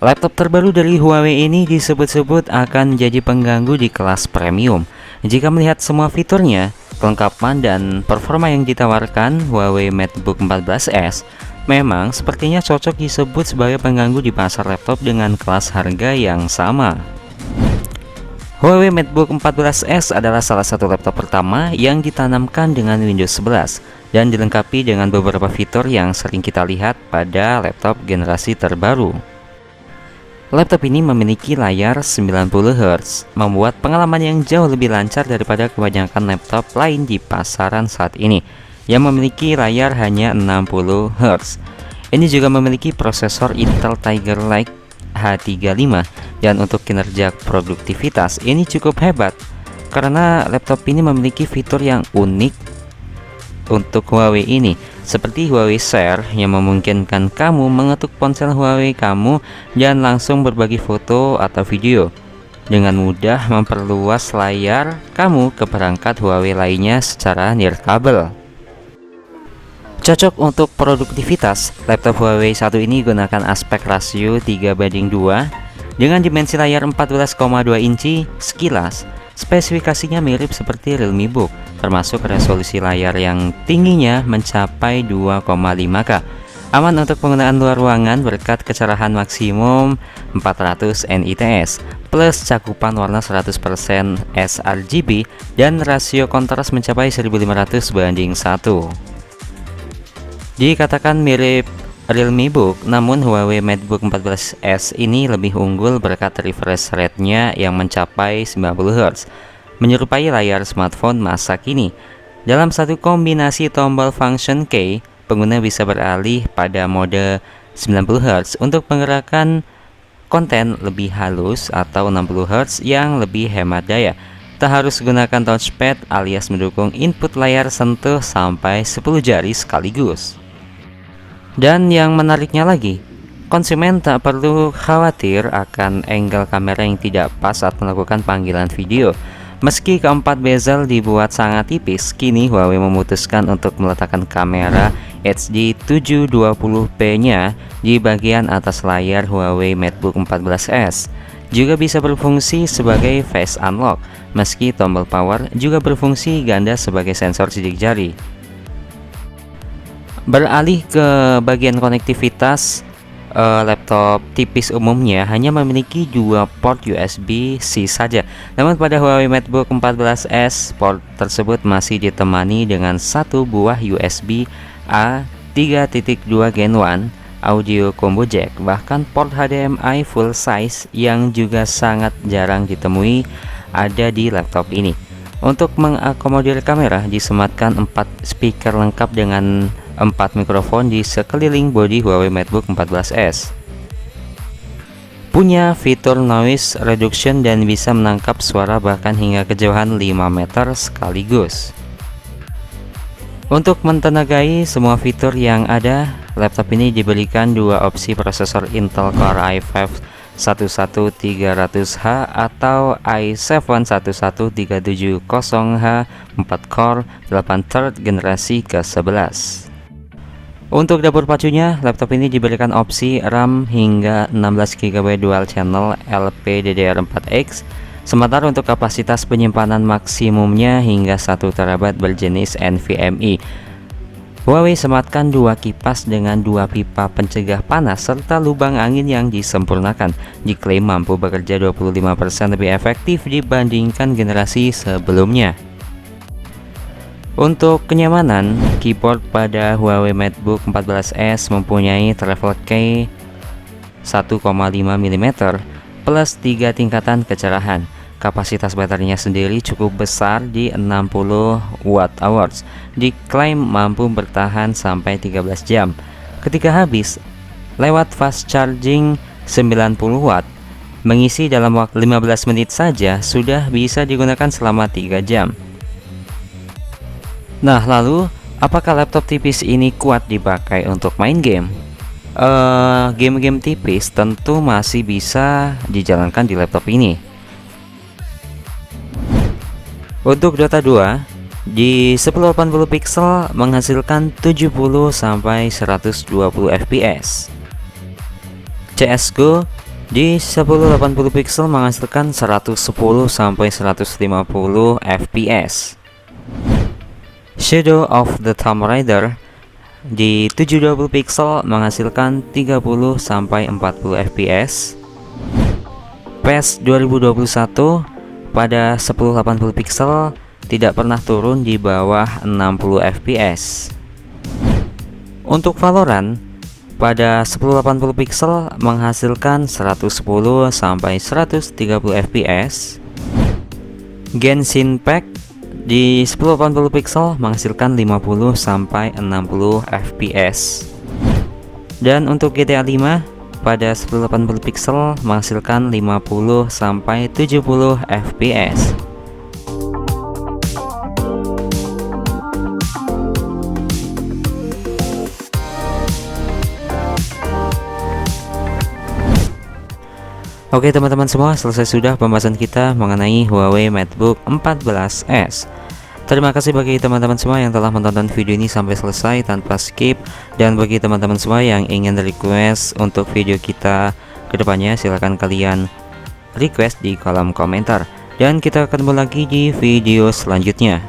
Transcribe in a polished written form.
Laptop terbaru dari Huawei ini disebut-sebut akan menjadi pengganggu di kelas premium. Jika melihat semua fiturnya, kelengkapan dan performa yang ditawarkan Huawei MateBook 14s, memang sepertinya cocok disebut sebagai pengganggu di pasar laptop dengan kelas harga yang sama. Huawei MateBook 14s adalah salah satu laptop pertama yang ditanamkan dengan Windows 11 dan dilengkapi dengan beberapa fitur yang sering kita lihat pada laptop generasi terbaru. Laptop ini memiliki layar 90Hz, membuat pengalaman yang jauh lebih lancar daripada kebanyakan laptop lain di pasaran saat ini, yang memiliki layar hanya 60Hz. Ini juga memiliki prosesor Intel Tiger Lake H35, dan untuk kinerja produktivitas ini cukup hebat, karena laptop ini memiliki fitur yang unik untuk Huawei ini, seperti Huawei Share yang memungkinkan kamu mengetuk ponsel Huawei kamu dan langsung berbagi foto atau video, dengan mudah memperluas layar kamu ke perangkat Huawei lainnya secara nirkabel. Cocok untuk produktivitas, laptop Huawei 1 ini gunakan aspek rasio 3:2 dengan dimensi layar 14,2 inci. Sekilas spesifikasinya mirip seperti Realme Book, termasuk resolusi layar yang tingginya mencapai 2,5K. Aman untuk penggunaan luar ruangan berkat kecerahan maksimum 400 nits, plus cakupan warna 100% sRGB dan rasio kontras mencapai 1500:1. Dikatakan mirip Realme Book, namun Huawei MateBook 14s ini lebih unggul berkat refresh rate-nya yang mencapai 90Hz, menyerupai layar smartphone masa kini. Dalam satu kombinasi tombol function key, pengguna bisa beralih pada mode 90Hz untuk menggerakkan konten lebih halus atau 60Hz yang lebih hemat daya. Tak harus gunakan touchpad alias mendukung input layar sentuh sampai 10 jari sekaligus. Dan yang menariknya lagi, konsumen tak perlu khawatir akan angle kamera yang tidak pas saat melakukan panggilan video. Meski keempat bezel dibuat sangat tipis, kini Huawei memutuskan untuk meletakkan kamera HD 720p-nya di bagian atas layar Huawei MateBook 14s. Juga bisa berfungsi sebagai face unlock, meski tombol power juga berfungsi ganda sebagai sensor sidik jari. Beralih ke bagian konektivitas, laptop tipis umumnya hanya memiliki 2 port USB-C saja. Namun pada Huawei MateBook 14s, port tersebut masih ditemani dengan satu buah USB A 3.2 Gen 1 audio combo jack, bahkan port HDMI full size yang juga sangat jarang ditemui ada di laptop ini. Untuk mengakomodir kamera, disematkan 4 speaker lengkap dengan 4 mikrofon di sekeliling bodi Huawei MateBook 14s. Punya fitur noise reduction dan bisa menangkap suara bahkan hingga kejauhan 5 meter sekaligus. Untuk mentenagai semua fitur yang ada, laptop ini diberikan 2 opsi prosesor Intel Core i5 11300H atau i7 11370H 4 core 8 third generasi ke-11. Untuk dapur pacunya, laptop ini diberikan opsi RAM hingga 16GB dual channel LPDDR4X, sementara untuk kapasitas penyimpanan maksimumnya hingga 1TB berjenis NVMe. Huawei sematkan 2 kipas dengan 2 pipa pencegah panas serta lubang angin yang disempurnakan, diklaim mampu bekerja 25% lebih efektif dibandingkan generasi sebelumnya. Untuk kenyamanan, keyboard pada Huawei MateBook 14s mempunyai travel key 1,5 mm plus 3 tingkatan kecerahan. Kapasitas baterainya sendiri cukup besar di 60 Wh, diklaim mampu bertahan sampai 13 jam. Ketika habis, lewat fast charging 90 Watt, mengisi dalam waktu 15 menit saja sudah bisa digunakan selama 3 jam. Nah, lalu apakah laptop tipis ini kuat dipakai untuk main game? Game-game tipis tentu masih bisa dijalankan di laptop ini. Untuk Dota 2 di 1080 pixel menghasilkan 70 sampai 120 fps. CS:GO Di 1080 pixel menghasilkan 110 sampai 150 fps. Shadow of the Tomb Raider di 720 pixel menghasilkan 30 sampai 40 fps. PES 2021 pada 1080 pixel tidak pernah turun di bawah 60 fps. Untuk Valorant pada 1080 pixel menghasilkan 110 sampai 130 fps. Genshin Impact di 1080 pixel menghasilkan 50 sampai 60 fps. Dan untuk GTA 5 pada 1080 pixel menghasilkan 50 sampai 70 fps. Oke teman-teman semua, selesai sudah pembahasan kita mengenai Huawei MateBook 14s. Terima kasih bagi teman-teman semua yang telah menonton video ini sampai selesai tanpa skip. Dan bagi teman-teman semua yang ingin request untuk video kita kedepannya, silahkan kalian request di kolom komentar. Dan kita ketemu lagi di video selanjutnya.